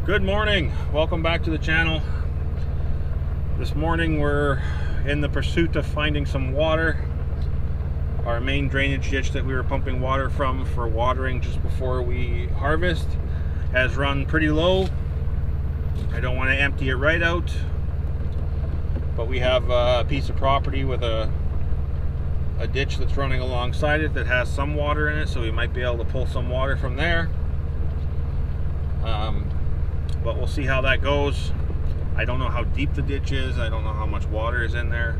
Good morning, welcome back to the channel. This morning we're in the pursuit of finding some water. Our main drainage ditch that we were pumping water from for watering just before we harvest has run pretty low. I don't want to empty it right out, but we have a piece of property with a ditch that's running alongside it that has some water in it, so we might be able to pull some water from there. But we'll see how that goes. I don't know how deep the ditch is. I don't know how much water is in there.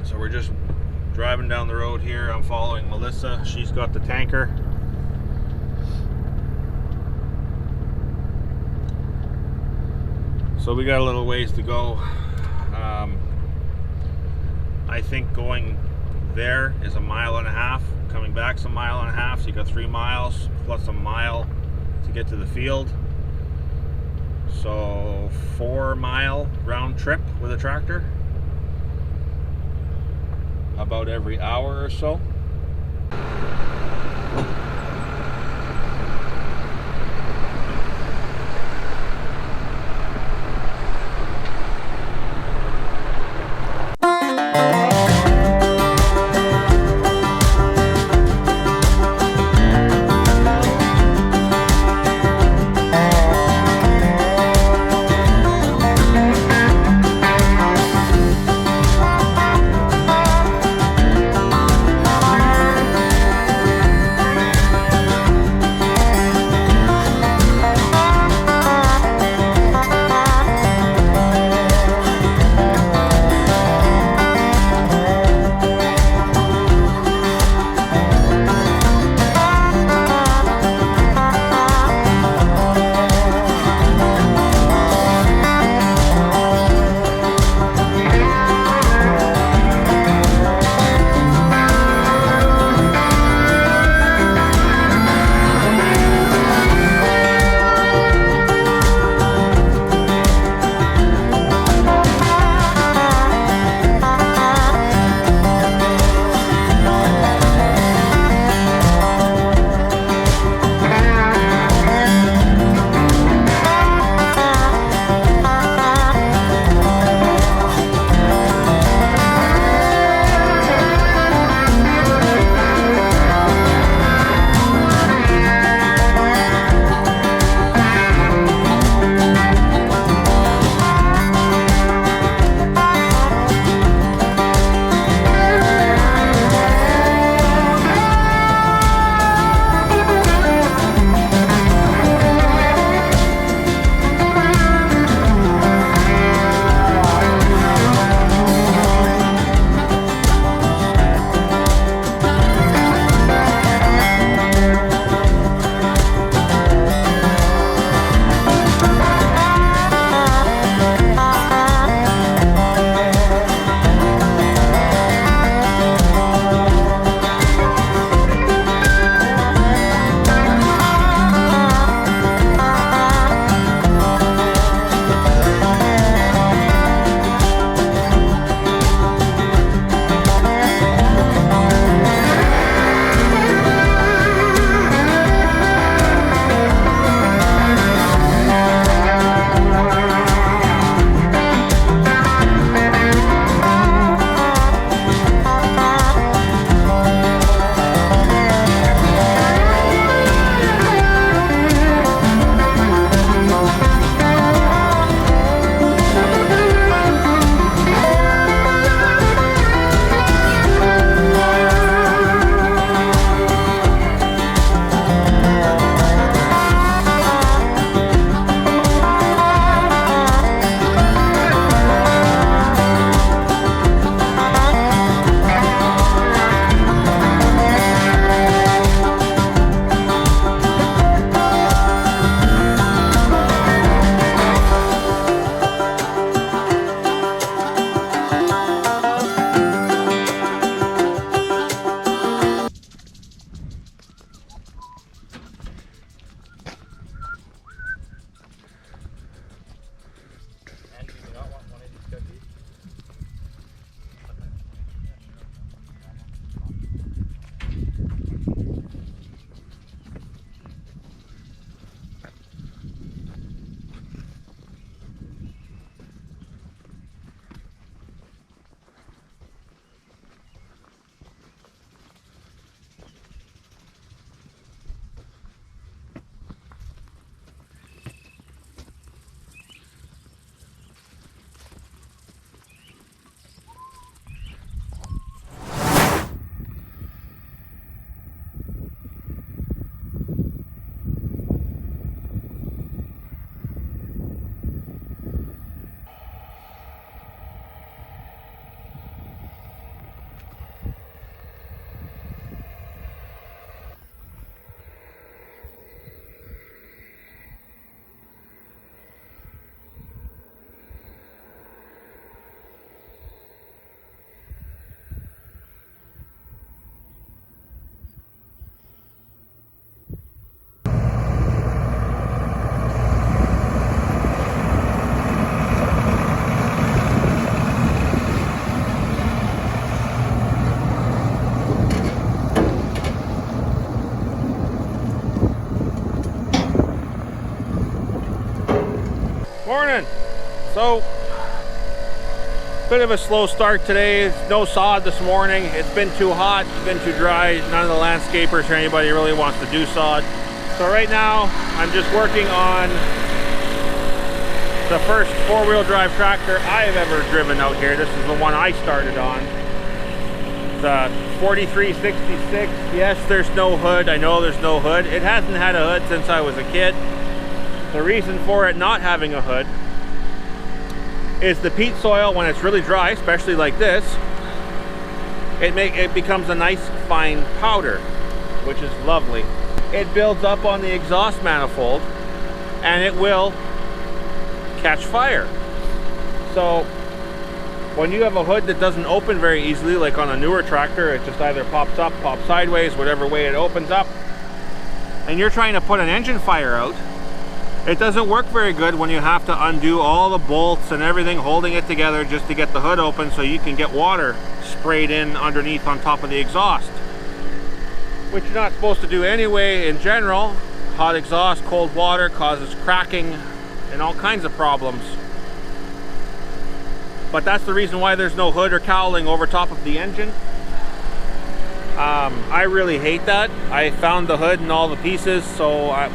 So we're just driving down the road here. I'm following Melissa. She's got the tanker. So we got a little ways to go. I think going there is 1.5 miles. Coming back's 1.5 miles. So you got 3 miles plus a mile to get to the field. So 4-mile round trip with a tractor, about every hour or so. Morning. So, bit of a slow start today. It's no sod this morning. It's been too hot, it's been too dry. None of the landscapers or anybody really wants to do sod. So right now, I'm just working on the first four-wheel drive tractor I've ever driven out here. This is the one I started on. It's a 4366. Yes, there's no hood. I know there's no hood. It hasn't had a hood since I was a kid. The reason for it not having a hood is the peat soil, when it's really dry, especially like this, it becomes a nice fine powder, which is lovely. It builds up on the exhaust manifold and it will catch fire. So when you have a hood that doesn't open very easily, like on a newer tractor, it just either pops up, pops sideways, whatever way it opens up, and you're trying to put an engine fire out, it doesn't work very good when you have to undo all the bolts and everything holding it together just to get the hood open so you can get water sprayed in underneath on top of the exhaust, which you're not supposed to do anyway. In general, hot exhaust, cold water causes cracking and all kinds of problems. But that's the reason why there's no hood or cowling over top of the engine. I really hate that. I found the hood and all the pieces, so I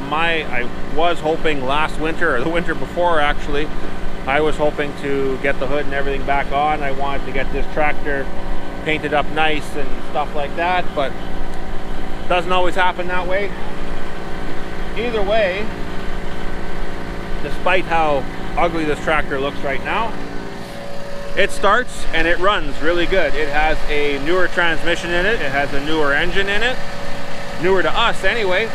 was hoping last winter, or the winter before actually, I was hoping to get the hood and everything back on. I wanted to get this tractor painted up nice and stuff like that, but it doesn't always happen that way. Either way, despite how ugly this tractor looks right now, it starts and it runs really good. It has a newer transmission in it. It has a newer engine in it. Newer to us anyway.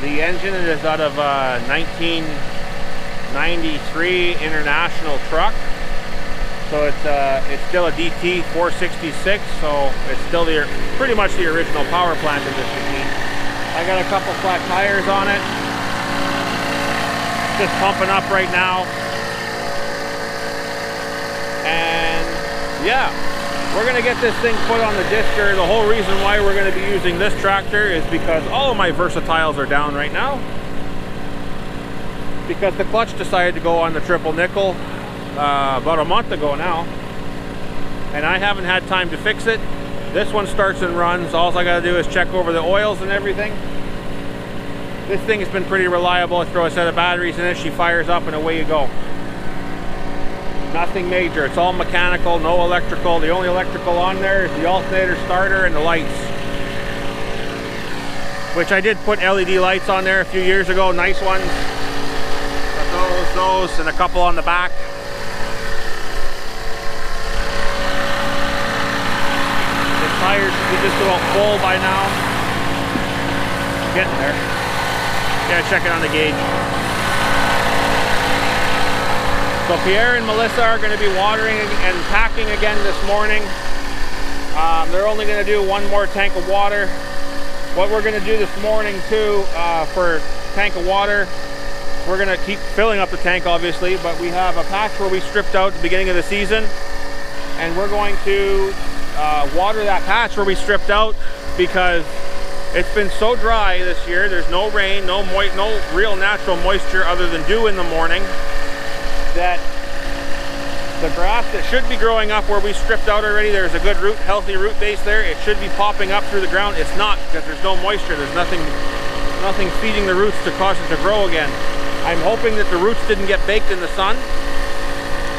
The engine is out of a 1993 International truck. So it's still a DT 466. So it's still pretty much the original power plant of this machine. I got a couple flat tires on it. Just pumping up right now. And yeah, we're gonna get this thing put on the discer. The whole reason why we're gonna be using this tractor is because all of my versatiles are down right now, because the clutch decided to go on the triple nickel about a month ago now, and I haven't had time to fix it. This one starts and runs. All I gotta do is check over the oils and everything. This thing has been pretty reliable. I throw a set of batteries in it, she fires up, and away you go. Nothing major. It's all mechanical, no electrical. The only electrical on there is the alternator starter and the lights, which I did put LED lights on there a few years ago, nice ones. Got those, and a couple on the back. The tires should be just about full by now. Getting there. Yeah, check it on the gauge. So Pierre and Melissa are going to be watering and packing again this morning. They're only going to do one more tank of water. What we're going to do this morning too, for tank of water, we're going to keep filling up the tank obviously, but we have a patch where we stripped out at the beginning of the season, and we're going to water that patch where we stripped out, because it's been so dry this year. There's no rain, no real natural moisture other than dew in the morning, that the grass that should be growing up where we stripped out already, there's a good healthy root base there. It should be popping up through the ground. It's not, because there's no moisture. There's nothing feeding the roots to cause it to grow again. I'm hoping that the roots didn't get baked in the sun,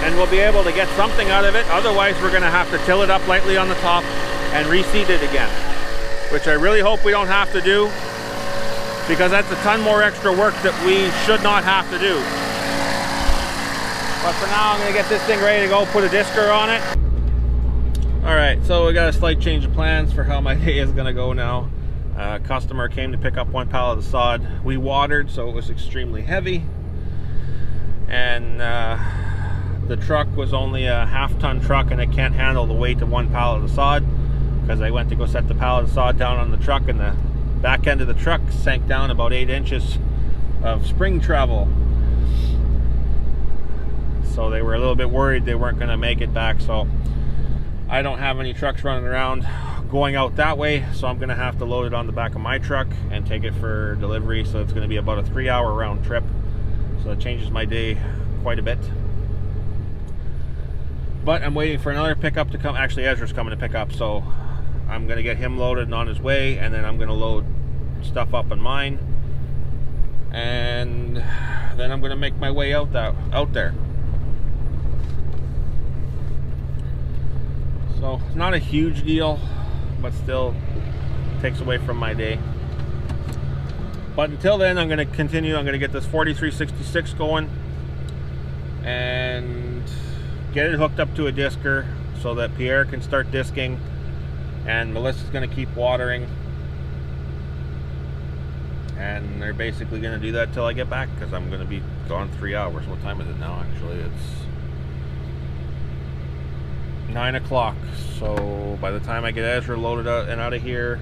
and we'll be able to get something out of it. Otherwise, we're going to have to till it up lightly on the top and reseed it again, which I really hope we don't have to do, because that's a ton more extra work that we should not have to do. But for now, I'm going to get this thing ready to go, put a discer on it. Alright, so we got a slight change of plans for how my day is going to go now. Customer came to pick up one pallet of sod. We watered, so it was extremely heavy. And the truck was only a half-ton truck, and it can't handle the weight of one pallet of sod, because I went to go set the pallet of sod down on the truck, and the back end of the truck sank down about 8 inches of spring travel. So they were a little bit worried they weren't going to make it back. So I don't have any trucks running around going out that way, so I'm going to have to load it on the back of my truck and take it for delivery. So it's going to be about a 3-hour round trip. So that changes my day quite a bit. But I'm waiting for another pickup to come. Actually, Ezra's coming to pick up, so I'm going to get him loaded and on his way, and then I'm going to load stuff up on mine, and then I'm going to make my way out there. So it's not a huge deal, but still takes away from my day. But until then, I'm going to continue. I'm going to get this 4366 going and get it hooked up to a discer so that Pierre can start disking, and Melissa's going to keep watering, and they're basically going to do that till I get back, because I'm going to be gone 3 hours. What time is it now? Actually, it's 9 o'clock. So by the time I get Ezra loaded out and out of here,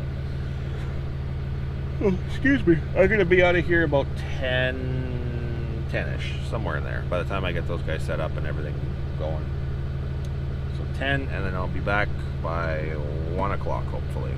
excuse me, I'm going to be out of here about 10-ish, somewhere in there, by the time I get those guys set up and everything going. So 10, and then I'll be back by 1 o'clock, hopefully.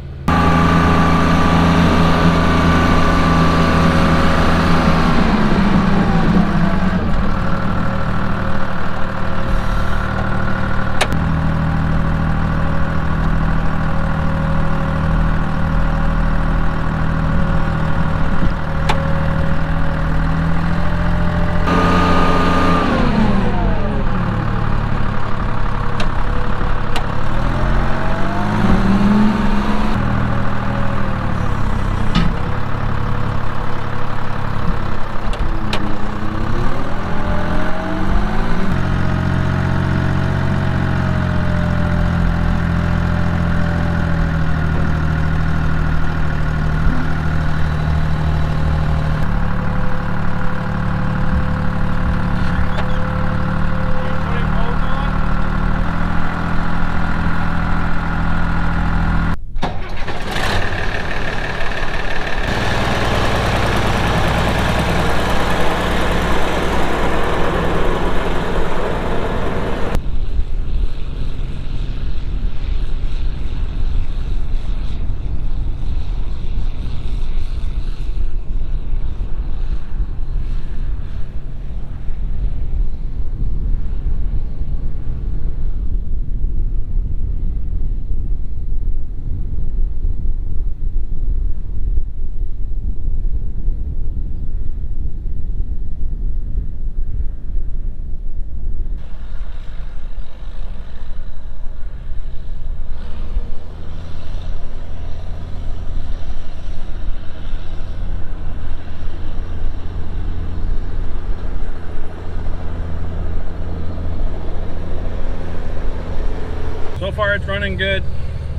So far it's running good.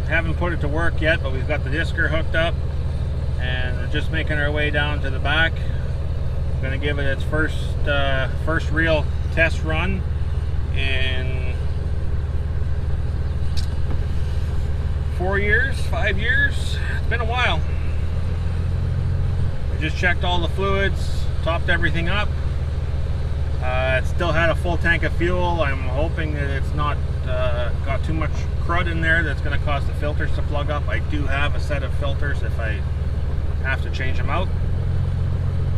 Haven't put it to work yet, but we've got the discer hooked up and we're just making our way down to the back. I'm gonna give it its first real test run in 4 years, 5 years. It's been a while. I just checked all the fluids, topped everything up. It still had a full tank of fuel. I'm hoping that it's not got too much crud in there that's going to cause the filters to plug up. I do have a set of filters if I have to change them out,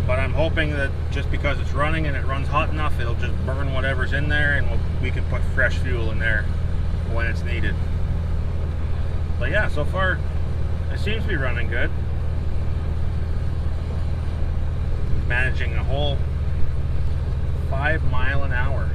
but I'm hoping that just because it's running and it runs hot enough, it'll just burn whatever's in there, and we can put fresh fuel in there when it's needed. But yeah, so far it seems to be running good. Managing a whole 5 miles an hour.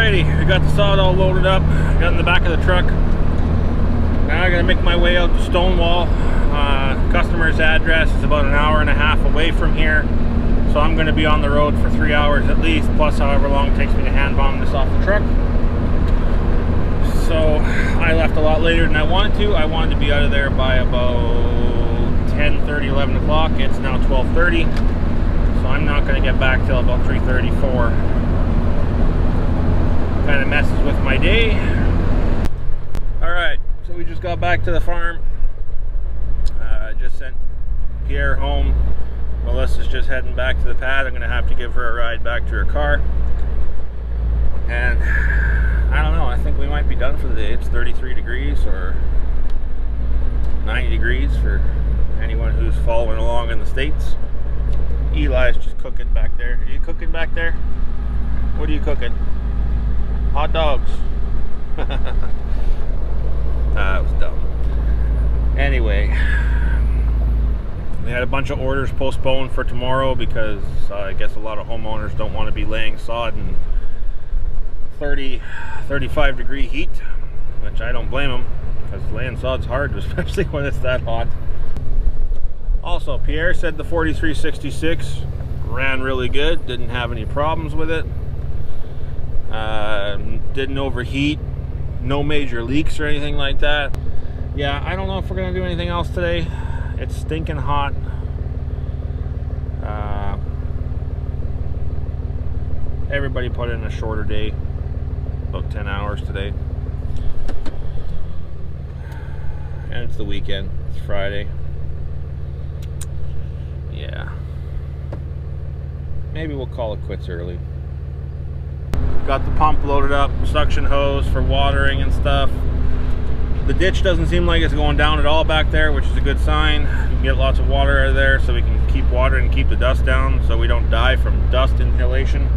Alrighty, we got the sod all loaded up, got in the back of the truck. Now I'm gonna make my way out to Stonewall. Customer's address is about an hour and a half away from here, so I'm gonna be on the road for 3 hours at least, plus however long it takes me to hand bomb this off the truck. So I left a lot later than I wanted to. I wanted to be out of there by about 10:30, 11 o'clock. It's now 12:30, so I'm not gonna get back till about 3:34. Kind of messes with my day. Alright, so we just got back to the farm. Just sent Pierre home. Melissa's just heading back to the pad. I'm gonna have to give her a ride back to her car. And I don't know, I think we might be done for the day. It's 33 degrees or 90 degrees for anyone who's following along in the States. Eli's just cooking back there. Are you cooking back there? What are you cooking? Hot dogs. That was dumb. Anyway, we had a bunch of orders postponed for tomorrow because I guess a lot of homeowners don't want to be laying sod in 35 degree heat, which I don't blame them, because laying sod's hard, especially when it's that hot. Also, Pierre said the 4366 ran really good, didn't have any problems with it, didn't overheat, no major leaks or anything like that. Yeah, I don't know if we're gonna do anything else today. It's stinking hot. Everybody put in a shorter day, about 10 hours today. And it's the weekend, it's Friday. Yeah. Maybe we'll call it quits early. Got the pump loaded up, suction hose for watering and stuff. The ditch doesn't seem like it's going down at all back there, which is a good sign. We can get lots of water out of there so we can keep watering and keep the dust down so we don't die from dust inhalation.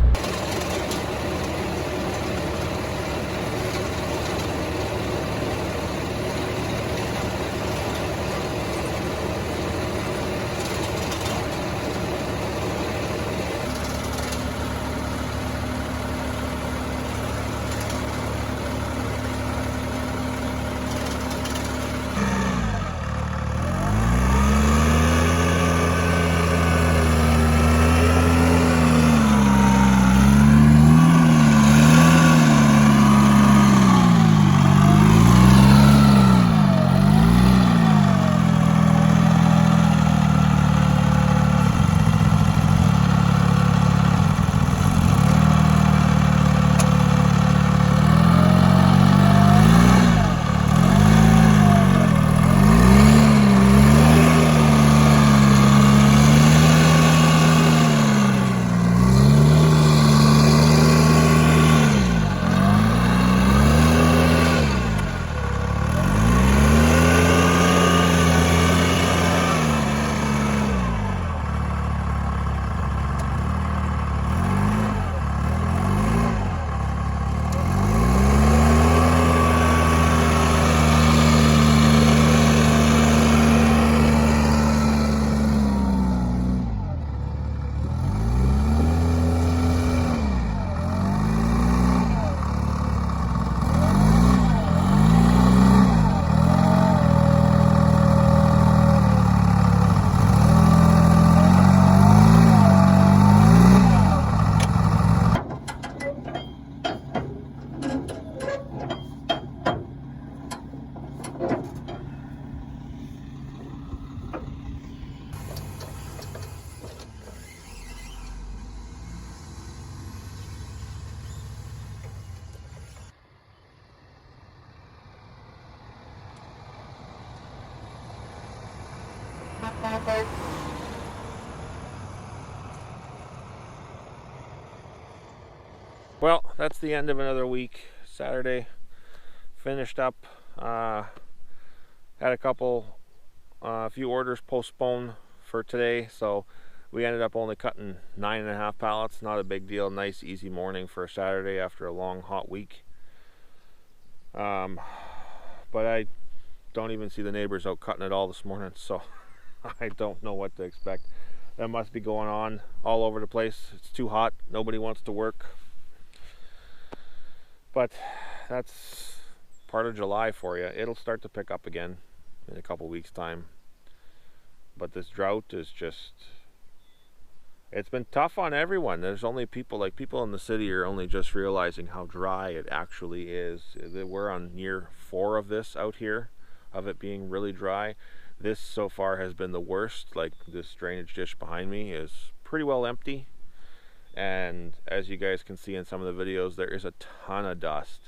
Well, that's the end of another week. Saturday finished up. Had a few orders postponed for today, so we ended up only cutting 9.5 pallets. Not a big deal. Nice easy morning for a Saturday after a long hot week. But I don't even see the neighbors out cutting it all this morning, so I don't know what to expect. That must be going on all over the place. It's too hot. Nobody wants to work. But that's part of July for you. It'll start to pick up again in a couple weeks time. But this drought is just, it's been tough on everyone. There's only people in the city are only just realizing how dry it actually is. We're on year 4 of this out here, of it being really dry. This so far has been the worst. Like, this drainage dish behind me is pretty well empty. And as you guys can see in some of the videos, there is a ton of dust.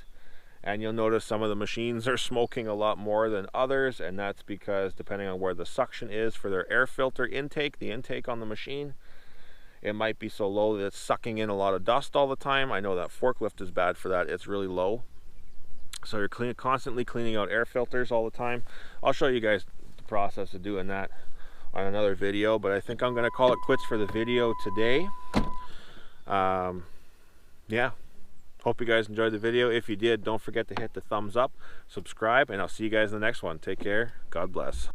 And you'll notice some of the machines are smoking a lot more than others, and that's because depending on where the suction is for their air filter intake, the intake on the machine, it might be so low that it's sucking in a lot of dust all the time. I know that forklift is bad for that. It's really low. So you're constantly cleaning out air filters all the time. I'll show you guys the process of doing that on another video, but I think I'm going to call it quits for the video today. Yeah. Hope you guys enjoyed the video. If you did, don't forget to hit the thumbs up, subscribe, and I'll see you guys in the next one. Take care. God bless.